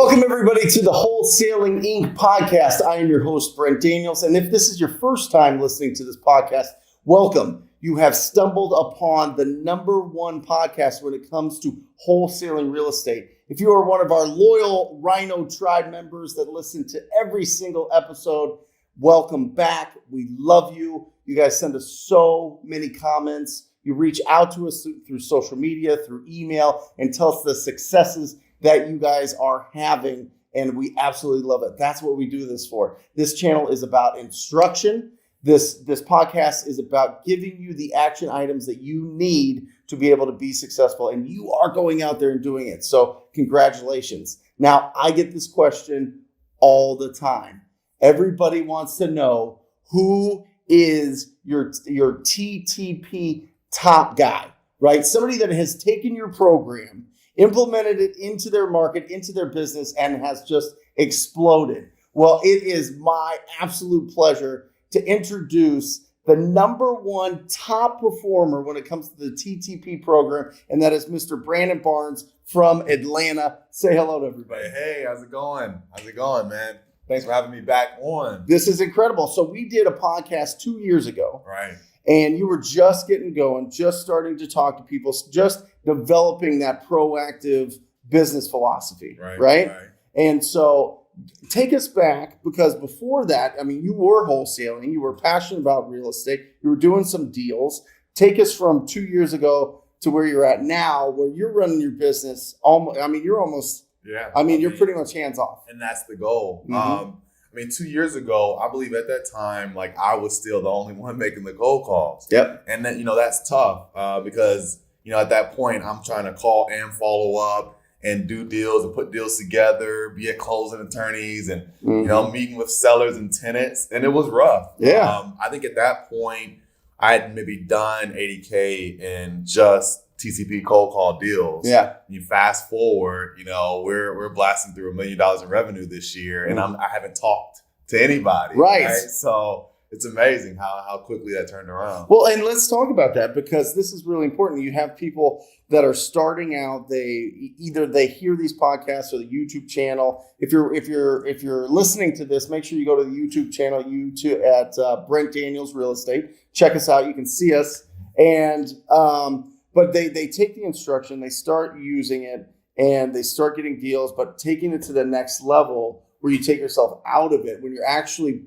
Welcome, everybody, to the Wholesaling Inc. podcast. I am your host, Brent Daniels. And if this is your first time listening to this podcast, welcome. You have stumbled upon the number one podcast when it comes to wholesaling real estate. If you are one of our loyal Rhino Tribe members that listen to every single episode, welcome back. We love you. You guys send us so many comments. You reach out to us through social media, through email, and tell us the successes that you guys are having, and we absolutely love it. That's what we do this for. This channel is about instruction. This podcast is about giving you the action items that you need to be able to be successful, and you are going out there and doing it. So congratulations. Now, I get this question all the time. Everybody wants to know, who is your TTP top guy, right? Somebody that has taken your program, implemented it into their market, into their business, and has just exploded. Well, it is my absolute pleasure to introduce the number one top performer when it comes to the TTP program, and that is Mr. Brandon Barnes from Atlanta. Say hello to everybody. Hey, how's it going? How's it going, man? Thanks for having me back on. This is incredible. So we did a podcast 2 years ago. Right. And you were just getting going, just starting to talk to people, just developing that proactive business philosophy, right? And so take us back, because before that, I mean, you were wholesaling, you were passionate about real estate, you were doing some deals. Take us from 2 years ago to where you're at now, where you're running your business. You're pretty much hands off. And that's the goal. Mm-hmm. 2 years ago, I believe at that time, I was still the only one making the cold calls. Yep. And then, that's tough because, at that point, I'm trying to call and follow up and do deals and put deals together, be at closing attorneys and, meeting with sellers and tenants. And it was rough. Yeah. I think at that point, I had maybe done 80K in just TTP cold call deals. Yeah. You fast forward, we're blasting through $1 million in revenue this year, and I haven't talked to anybody. Right. So it's amazing how quickly that turned around. Well, and let's talk about that, because this is really important. You have people that are starting out. They hear these podcasts or the YouTube channel. If you're listening to this, make sure you go to the YouTube channel at Brent Daniels Real Estate. Check us out. You can see us. And but they take the instruction, they start using it, and they start getting deals, but taking it to the next level where you take yourself out of it, when you're actually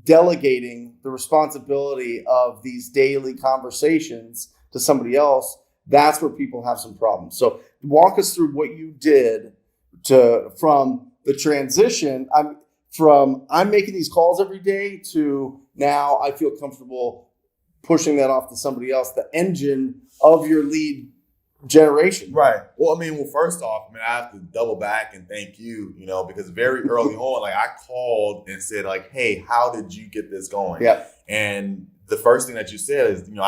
delegating the responsibility of these daily conversations to somebody else, that's where people have some problems. So walk us through what you did from the transition. I'm making these calls every day to now I feel comfortable pushing that off to somebody else, the engine of your lead generation. Right. Well, first off, I have to double back and thank you, because very early on, I called and said, hey, how did you get this going? Yeah. And the first thing that you said is, you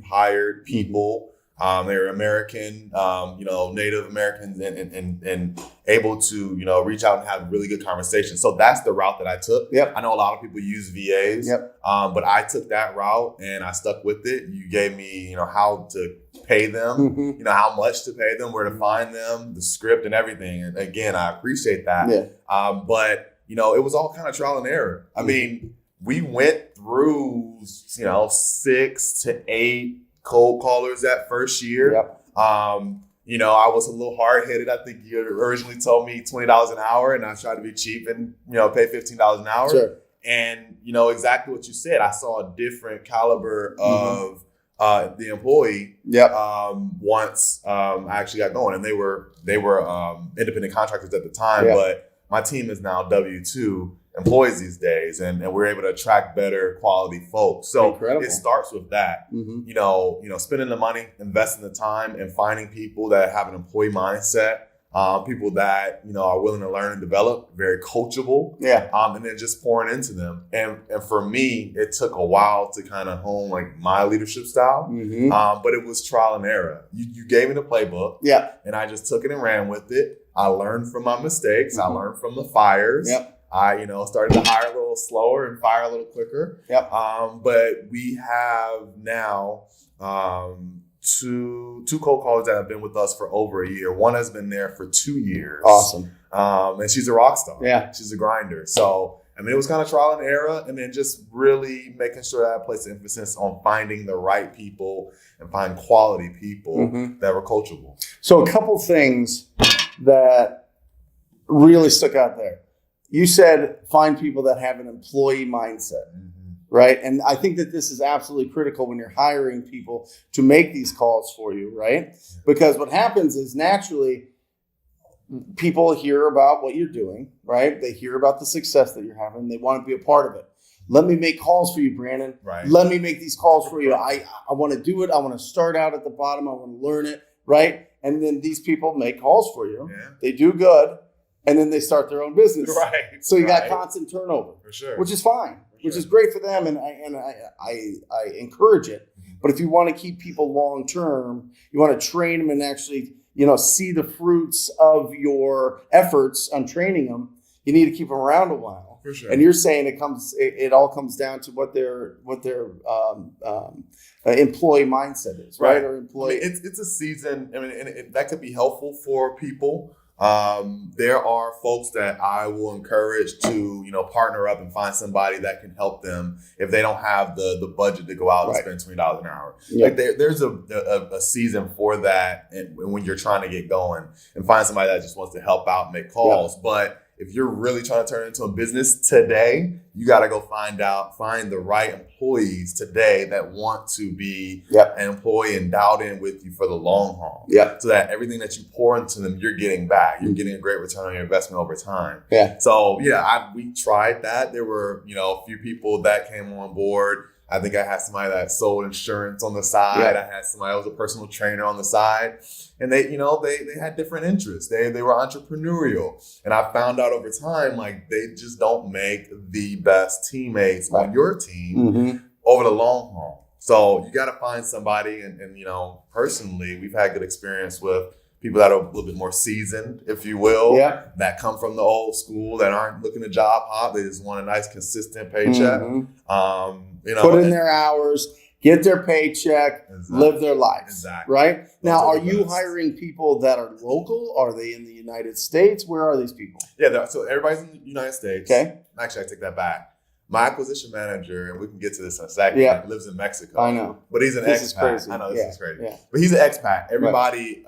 hired people, they were American, Native Americans and able to, reach out and have really good conversations. So that's the route that I took. Yep. I know a lot of people use VAs, but I took that route and I stuck with it. You gave me, how to pay them, how much to pay them, where to find them, the script and everything. And again, I appreciate that. Yeah. But, it was all kind of trial and error. We went through, 6 to 8 cold callers that first year. Yep. I was a little hard-headed. I think you originally told me $20 an hour, and I tried to be cheap and, pay $15 an hour. Sure. And, exactly what you said. I saw a different caliber of the employee once I actually got going. And they were independent contractors at the time, but my team is now W-2 employees these days, and we're able to attract better quality folks. So Incredible. It starts with that, spending the money, investing the time, and finding people that have an employee mindset, people that, are willing to learn and develop, very coachable, and then just pouring into them. And for me, it took a while to kind of hone my leadership style, but it was trial and error. You gave me the playbook, and I just took it and ran with it. I learned from my mistakes. I learned from the fires. I, started to hire a little slower and fire a little quicker. But we have now two cold callers that have been with us for over a year. One has been there for 2 years. Awesome. And she's a rock star. Yeah. She's a grinder. So, I mean, it was kind of trial and error, and then just really making sure that I placed emphasis on finding the right people and find quality people that were coachable. So a couple things that really stuck out there. You said find people that have an employee mindset, right? And I think that this is absolutely critical when you're hiring people to make these calls for you, right? Because what happens is naturally people hear about what you're doing, right? They hear about the success that you're having. They want to be a part of it. Let me make calls for you, Brandon. Right. Let me make these calls for you. I want to do it. I want to start out at the bottom. I want to learn it, right? And then these people make calls for you. Yeah. They do good, and then they start their own business. Right. So you got constant turnover, for sure, which is fine, which is great for them, and I encourage it. But if you want to keep people long term, you want to train them and actually see the fruits of your efforts on training them. You need to keep them around a while. For sure. And you're saying it all comes down to what their employee mindset is, right? Or employee. I mean, it's a season. I mean, and that could be helpful for people. There are folks that I will encourage to, partner up and find somebody that can help them if they don't have the budget to go out and spend $20 an hour. Yeah. Like there's a season for that, and when you're trying to get going and find somebody that just wants to help out and make calls. Yeah. But if you're really trying to turn it into a business today, you got to go find the right employees today that want to be an employee and dialed in with you for the long haul. Yeah. So that everything that you pour into them, you're getting back. You're getting a great return on your investment over time. Yeah. So we tried that. There were, a few people that came on board. I think I had somebody that sold insurance on the side. I had somebody that was a personal trainer on the side. And they had different interests. They were entrepreneurial. And I found out over time, like, they just don't make the best teammates on your team over the long haul. So you got to find somebody. And personally, we've had good experience with people that are a little bit more seasoned, if you will, that come from the old school, that aren't looking to job hop. They just want a nice, consistent paycheck. Put in their hours, get their paycheck, live their lives. Exactly. Right? Now, are you hiring people that are local? Are they in the United States? Where are these people? Yeah, so everybody's in the United States. Okay. Actually, I take that back. My acquisition manager, and we can get to this in a second, lives in Mexico. I know. But he's an expat. Crazy. I know this is crazy. Yeah. But he's an expat. Everybody,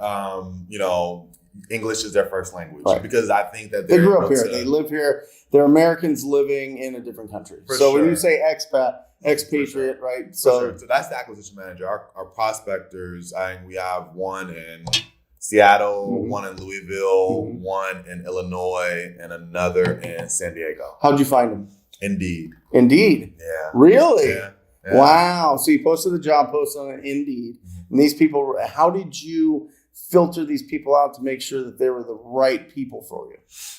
English is their first language because I think that they grew up here. They live here. They're Americans living in a different country. When you say expat, expatriate, right? So that's the acquisition manager. Our prospectors, we have one in Seattle, one in Louisville, one in Illinois, and another in San Diego. How'd you find them? Indeed. Yeah. Really? Yeah. Wow. So you posted the job post on Indeed. And these people, how did you filter these people out to make sure that they were the right people for you?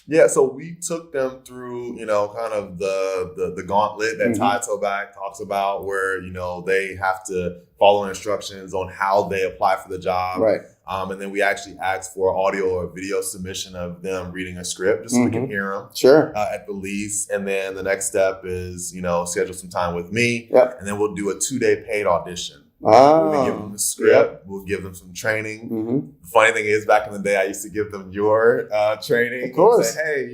Yeah, so we took them through, kind of the gauntlet that Ty Toback talks about, where, they have to follow instructions on how they apply for the job. Right. And then we actually asked for audio or video submission of them reading a script just so we can hear them. Sure. At the least. And then the next step is, schedule some time with me. Yep. And then we'll do a 2-day paid audition. We'll give them the script. We'll give them some training. The funny thing is, back in the day, I used to give them your training. Of course. And say, hey,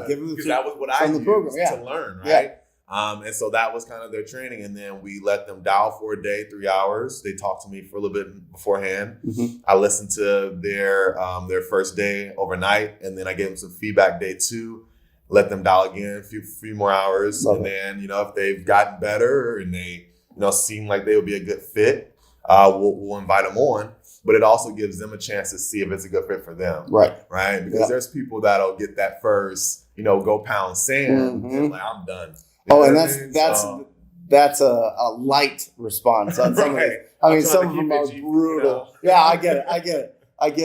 give them because that was what I used to learn, right? Yeah. And so that was kind of their training. And then we let them dial for a day, 3 hours. They talked to me for a little bit beforehand. I listened to their first day overnight, and then I gave them some feedback day 2. Let them dial again, a few more hours. Then, if they've gotten better and they seem like they would be a good fit, we'll invite them on. But it also gives them a chance to see if it's a good fit for them. Right. Because there's people that'll get that first, go pound sand, and like, I'm done. And that's a light response on some of it. I mean, some of them are brutal. Yeah, I get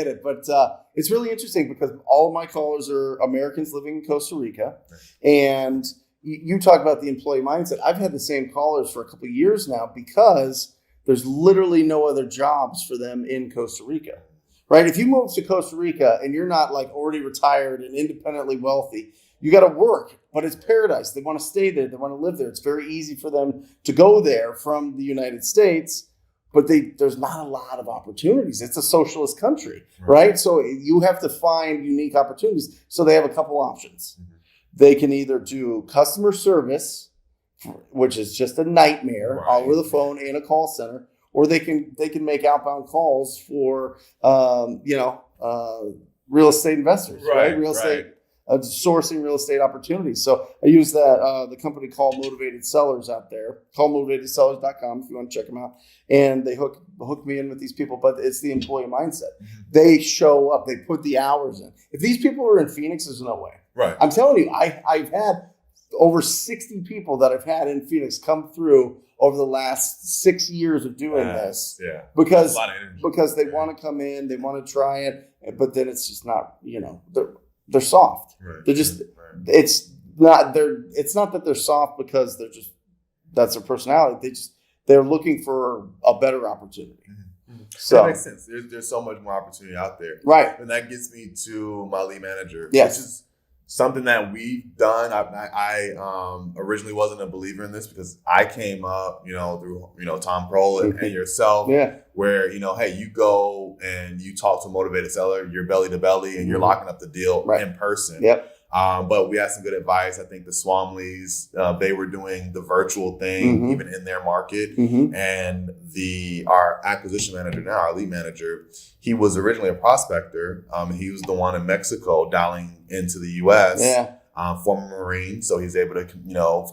it. But it's really interesting because all of my callers are Americans living in Costa Rica. And you talk about the employee mindset. I've had the same callers for a couple of years now because there's literally no other jobs for them in Costa Rica, right? If you move to Costa Rica and you're not like already retired and independently wealthy, you got to work, but it's paradise. They want to stay there. They want to live there. It's very easy for them to go there from the United States, but there's not a lot of opportunities. It's a socialist country, right? So you have to find unique opportunities. So they have a couple options. Mm-hmm. They can either do customer service, which is just a nightmare over the phone in a call center, or they can make outbound calls for real estate investors, right? Real estate sourcing real estate opportunities. So I use that the company called Motivated Sellers out there. Callmotivatedsellers.com if you want to check them out. And they hook me in with these people, but it's the employee mindset. Mm-hmm. They show up, they put the hours in. If these people are in Phoenix, there's no way. Right. I'm telling you, I've had over 60 people that I've had in Phoenix come through over the last 6 years of doing this. Yeah. Because they want to come in, they want to try it, but then it's just not, they're soft. Right. They're just it's not that they're soft because that's their personality. They're looking for a better opportunity. Mm-hmm. So that makes sense. There's so much more opportunity out there. Right. And that gets me to my lead manager. Yes. Which is something that we've done. I originally wasn't a believer in this because I came up, through, Tom Kroll and yourself, where, hey, you go and you talk to a motivated seller, you're belly to belly and you're locking up the deal in person. Yep. But we had some good advice. I think the Swamleys, they were doing the virtual thing, even in their market. Mm-hmm. And our acquisition manager now, our lead manager, he was originally a prospector. He was the one in Mexico dialing into the U.S. Yeah. Former Marine, so he's able to,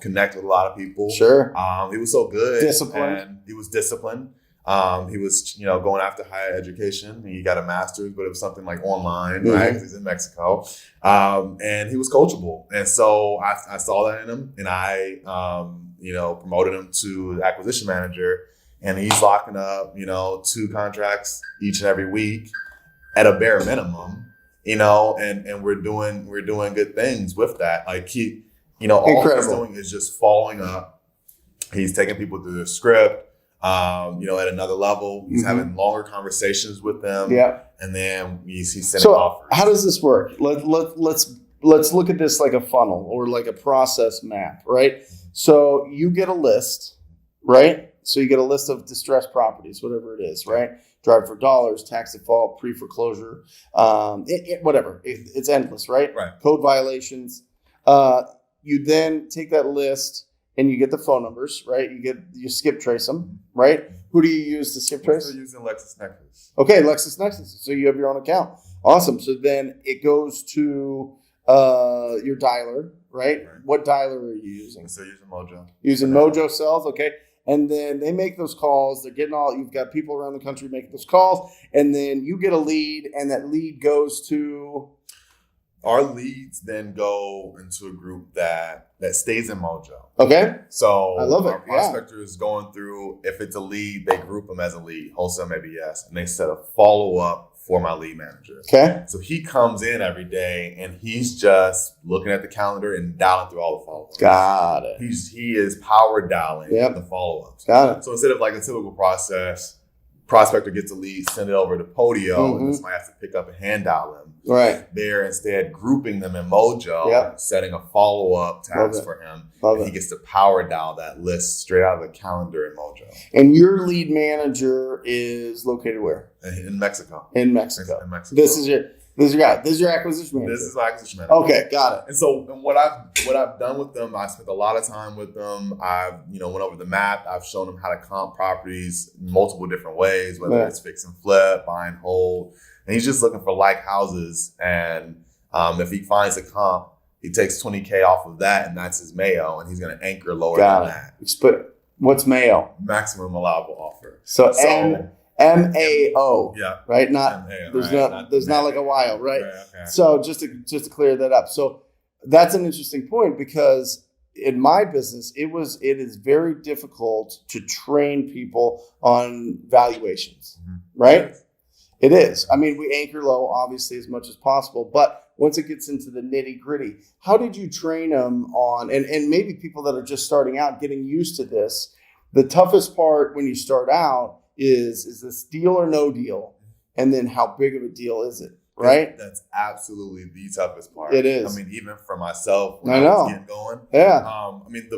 connect with a lot of people. Sure. He was so good. Disciplined. And he was disciplined. He was, going after higher education. He got a master's, but it was something like online, right? Because he's in Mexico. And he was coachable. And so I saw that in him, and I, promoted him to the acquisition manager, and he's locking up, 2 contracts each and every week at a bare minimum, and we're doing good things with that. Like all he's doing is just following up. He's taking people through the script. At another level, he's having longer conversations with them. Yeah. And then he's sending offers. How does this work? Let's look at this like a funnel or like a process map, right? So you get a list, right? So you get a list of distressed properties, whatever it is, right? Drive for dollars, tax default, pre-foreclosure, whatever. It's endless, right? Right. Code violations. You then take that list and you get the phone numbers, right? You skip trace them, right? Who do you use to skip trace? We're using LexisNexis. Okay, LexisNexis. So you have your own account. Awesome. So then it goes to your dialer, right? What dialer are you using? So using Mojo. Using Mojo Sells, okay. And then they make those calls. You've got people around the country making those calls. And then you get a lead, and that lead goes to... Our leads then go into a group that stays in Mojo. Okay. So I love it. Our prospector is going through, if it's a lead, they group them as a lead. Wholesale, maybe yes. And they set a follow-up for my lead manager. Okay. So he comes in every day and he's just looking at the calendar and dialing through all the follow-ups. Got it. He is power dialing the follow-ups. Got it. So instead of like a typical process, prospector gets a lead, send it over to Podio, and somebody has to pick up and hand dial them. Right. They're instead grouping them in Mojo, setting a follow-up task for him. And he gets to power dial that list straight out of the calendar in Mojo. And your lead manager is located where? In Mexico. In Mexico. This is your guy. This is your acquisition manager. This is my acquisition manager. Okay, got it. And so what I've done with them, I spent a lot of time with them. I've went over the map. I've shown them how to comp properties multiple different ways, whether it's fix and flip, buy and hold. And he's just looking for like houses. And if he finds a comp, he takes $20K off of that, and that's his Mayo, and he's going to anchor lower than that. But what's Mayo? Maximum allowable offer. So MAO, right? Not MAO, there's not like a while, right? Okay. So just to clear that up. So that's an interesting point, because in my business, it is very difficult to train people on valuations, right? It is. I mean, we anchor low, obviously, as much as possible, but once it gets into the nitty gritty, how did you train them on, and maybe people that are just starting out getting used to this? The toughest part when you start out is this deal or no deal? And then how big of a deal is it, right? That's absolutely the toughest part. It is. I mean, even for myself, when I was getting going. Yeah. I mean,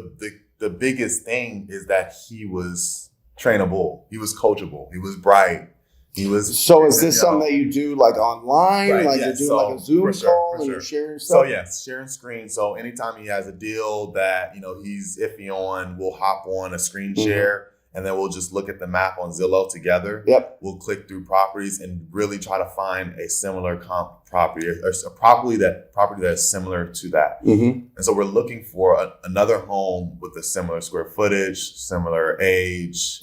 the biggest thing is that he was trainable. He was coachable. He was bright. He was. So is this something that you do like online? Right, like you're doing like a Zoom call and you're sharing stuff? So yes, sharing screen. So anytime he has a deal that, he's iffy on, we'll hop on a screen share and then we'll just look at the map on Zillow together. Yep. We'll click through properties and really try to find a similar comp property or a property that is similar to that. And so we're looking for another home with a similar square footage, similar age,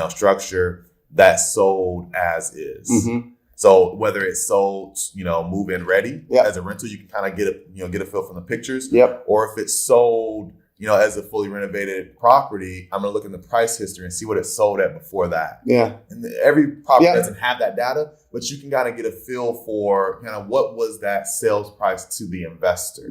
structure, that's sold as is. So whether it's sold, move-in ready as a rental, you can kind of get a feel from the pictures. Or if it's sold, as a fully renovated property, I'm gonna look in the price history and see what it sold at before that. And every property doesn't have that data, but you can kind of get a feel for kind of what was that sales price to the investor.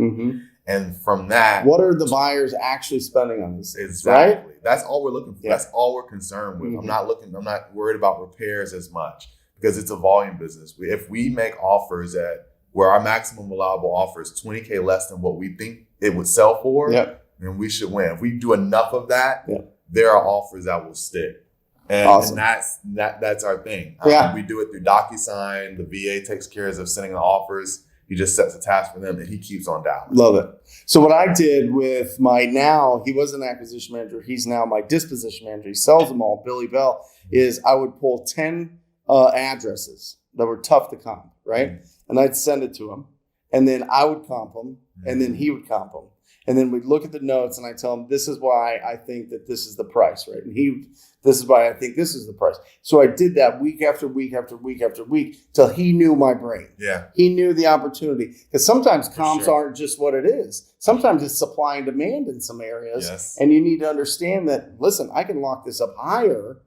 And from that, what are the buyers actually spending on these things? Exactly. Right? That's all we're looking for. That's all we're concerned with. I'm not worried about repairs as much because it's a volume business. If we make offers at where our maximum allowable offer is $20K less than what we think it would sell for, then we should win. If we do enough of that, there are offers that will stick. And that's our thing. We do it through DocuSign. The VA takes care of sending the offers. He just sets a task for them and he keeps on dialing. Love it. So what I did with he was an acquisition manager. He's now my disposition manager. He sells them all, Billy Bell, is I would pull 10 addresses that were tough to comp, right? And I'd send it to him. And then I would comp them. And then he would comp them. And then we'd look at the notes and I tell him, this is why I think that this is the price, right? And this is why I think this is the price. So I did that week after week after week after week till he knew my brain. He knew the opportunity. Because sometimes comps aren't just what it is. Sometimes it's supply and demand in some areas. And you need to understand that, listen, I can lock this up higher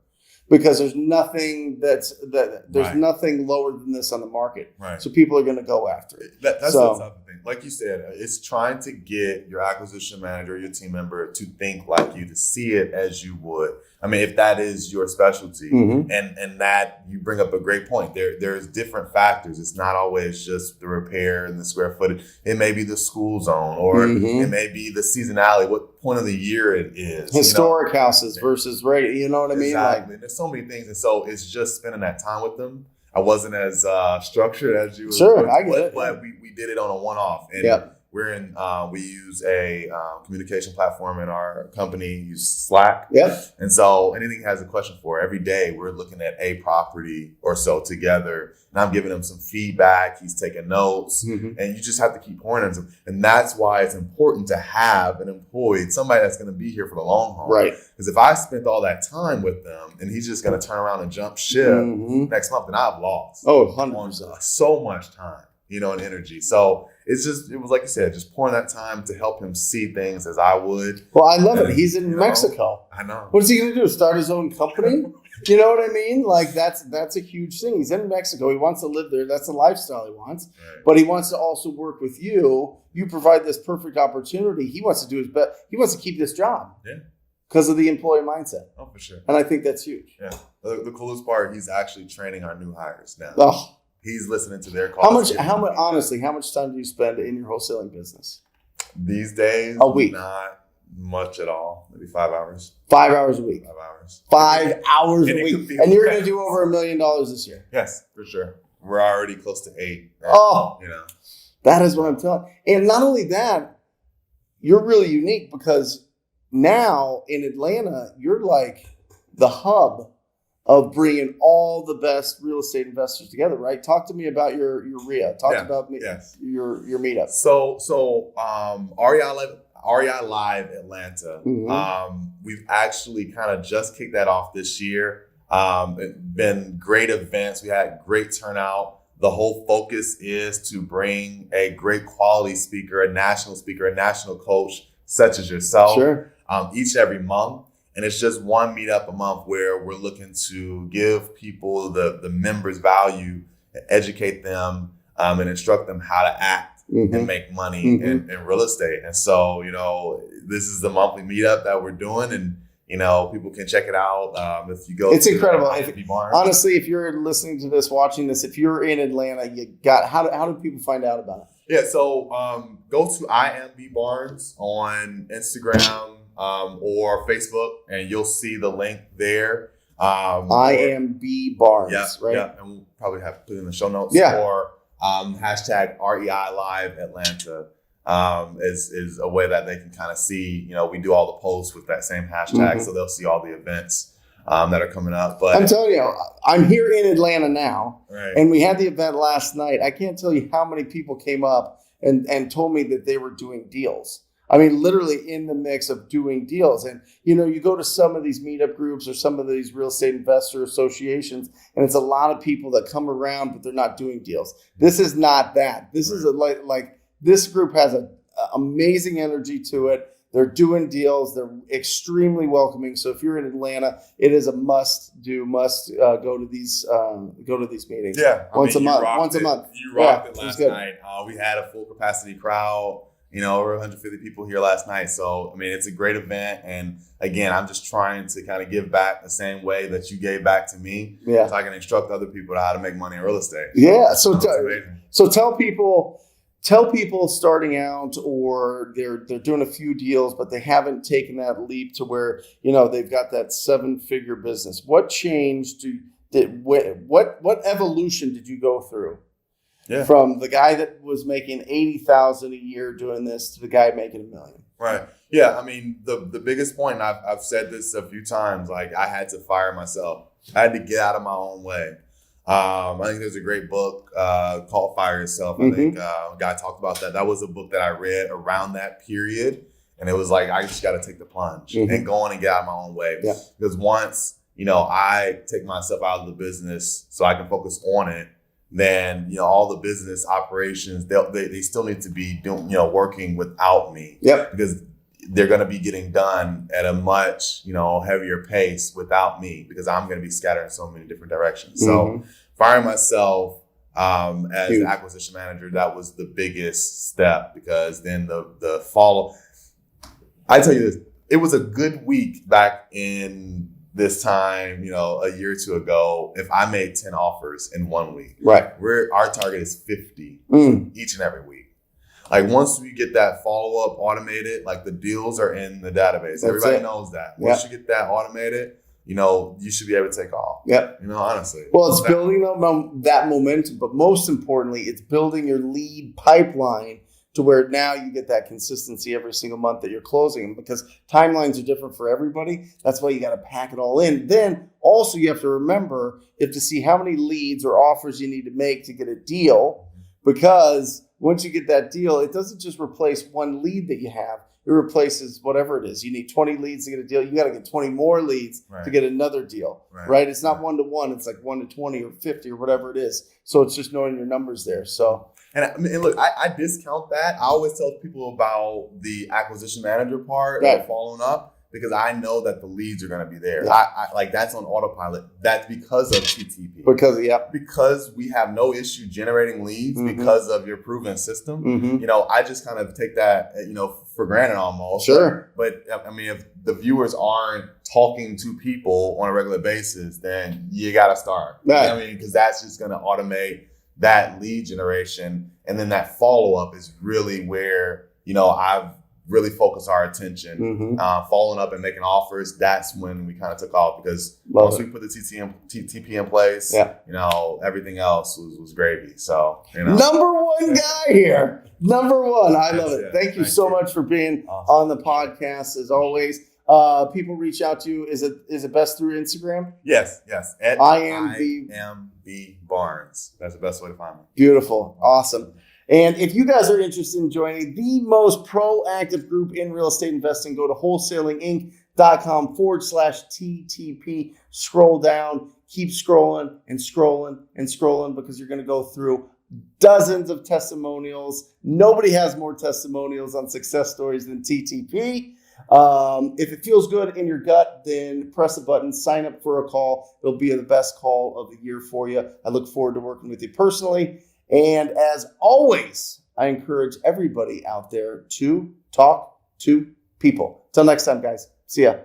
because there's nothing nothing lower than this on the market. So people are going to go after it. That's the type of thing. Like you said, it's trying to get your acquisition manager, your team member to think like you, to see it as you would. I mean, if that is your specialty, and that you bring up a great point. There's different factors. It's not always just the repair and the square footage. It may be the school zone, or it may be the seasonality, what point of the year it is. Historic houses versus rate. You know what I mean? Exactly. There's so many things, and so it's just spending that time with them. I wasn't as structured as you. I get it. But we did it on a one-off, and we use a communication platform in our company, use Slack. And so anything he has a question for, every day we're looking at a property or so together. And I'm giving him some feedback. He's taking notes. And you just have to keep pouring into him. And that's why it's important to have an employee, somebody that's going to be here for the long haul. Because if I spent all that time with them and he's just going to turn around and jump ship next month, then I've lost. 100%. So much time, and energy. So it was like you said, just pouring that time to help him see things as I would. Well, I love it. He's in Mexico. I know. What is he going to do? Start his own company? You know what I mean? Like that's a huge thing. He's in Mexico. He wants to live there. That's the lifestyle he wants. But he wants to also work with you. You provide this perfect opportunity. He wants to do his best. He wants to keep this job. Because of the employee mindset. Oh, for sure. And I think that's huge. The coolest part, he's actually training our new hires now. He's listening to their calls. Honestly, how much time do you spend in your wholesaling business? These days, a week. Not much at all. Maybe 5 hours. 5 hours a week. 5 hours. 5 hours a week. And you're going to do over $1 million this year. Yes, for sure. We're already close to 8. That is what I'm telling. And not only that, you're really unique because now in Atlanta, you're like the hub of bringing all the best real estate investors together, right? Talk to me about your RIA. Talk about your meetup. So REI Live Atlanta. We've actually kind of just kicked that off this year. It's been great events. We had great turnout. The whole focus is to bring a great quality speaker, a national coach, such as yourself, each every month. And it's just one meetup a month where we're looking to give people the members value, educate them, and instruct them how to act and make money in real estate. And so, this is the monthly meetup that we're doing, and people can check it out. If you go, it's incredible. Honestly, if you're listening to this, watching this, if you're in Atlanta, how do people find out about it? So go to IMB Barnes on Instagram or Facebook, and you'll see the link there. IMB Barnes, right? Yeah, and we'll probably have to put it in the show notes. Yeah. Or hashtag REI Live Atlanta is a way that they can kind of see, we do all the posts with that same hashtag, so they'll see all the events that are coming up. But I'm telling you, I'm here in Atlanta now, right. And we had the event last night. I can't tell you how many people came up and told me that they were doing deals. I mean, literally in the mix of doing deals. And, you go to some of these meetup groups or some of these real estate investor associations, and it's a lot of people that come around, but they're not doing deals. This is not that. This is like this group has an amazing energy to it. They're doing deals. They're extremely welcoming. So if you're in Atlanta, it is a must go to these meetings. Yeah, once a month. You rocked it last night. We had a full capacity crowd. Over 150 people here last night. So, it's a great event. And again, I'm just trying to kind of give back the same way that you gave back to me. Yeah. So I can instruct other people how to make money in real estate. Yeah. So tell people starting out, or they're doing a few deals, but they haven't taken that leap to where, they've got that 7-figure business. What changed? What evolution did you go through? Yeah. From the guy that was making $80,000 a year doing this to the guy making $1 million. Right. Yeah. The biggest point, and I've said this a few times, like I had to fire myself. I had to get out of my own way. I think there's a great book called Fire Yourself. I think a guy talked about that. That was a book that I read around that period. And it was like, I just got to take the plunge and go on and get out of my own way. Yeah. Because once, I take myself out of the business so I can focus on it, then, all the business operations, they still need to be doing, working without me. Yep. Because they're going to be getting done at a much, heavier pace without me, because I'm going to be scattered in so many different directions. So firing myself as an acquisition manager, that was the biggest step, because then the follow. I tell you this, it was a good week back in this time, a year or two ago, if I made 10 offers in 1 week. Right. Our target is 50 each and every week. Like once we get that follow-up automated, like the deals are in the database. Everybody knows that. Once you get that automated, you should be able to take off. Yep. Honestly. Well, it's building that momentum, but most importantly, it's building your lead pipeline to where now you get that consistency every single month that you're closing, because timelines are different for everybody. That's why you got to pack it all in. Then also you have to remember, you have to see how many leads or offers you need to make to get a deal, because once you get that deal, it doesn't just replace one lead that you have. It replaces whatever it is. You need 20 leads to get a deal. You got to get 20 more leads to get another deal, right? It's not 1-to-1. It's like 1-to-20 or 50 or whatever it is. So it's just knowing your numbers there. So. And look, I discount that. I always tell people about the acquisition manager part of following up, because I know that the leads are going to be there. Yeah. I like that's on autopilot. That's because of TTP. Because we have no issue generating leads because of your proven system. I just kind of take that, for granted almost. Sure. But if the viewers aren't talking to people on a regular basis, then you got to start. Right. Because that's just going to automate that lead generation. And then that follow-up is really where, I've really focused our attention. Following up and making offers, that's when we kind of took off, because once we put the TTP in place, everything else was gravy. So, Number one guy here. Number one. I love it. Thank you so much for being on the podcast, as always. People reach out to you. Is it best through Instagram? Yes. At IMB Barnes. That's the best way to find me. Beautiful. Awesome. And if you guys are interested in joining the most proactive group in real estate investing, go to wholesalinginc.com/TTP. Scroll down, keep scrolling and scrolling and scrolling, because you're going to go through dozens of testimonials. Nobody has more testimonials on success stories than TTP. If it feels good in your gut, then press a button, sign up for a call. It'll be the best call of the year for you. I look forward to working with you personally. And as always, I encourage everybody out there to talk to people. Till next time, guys. See ya.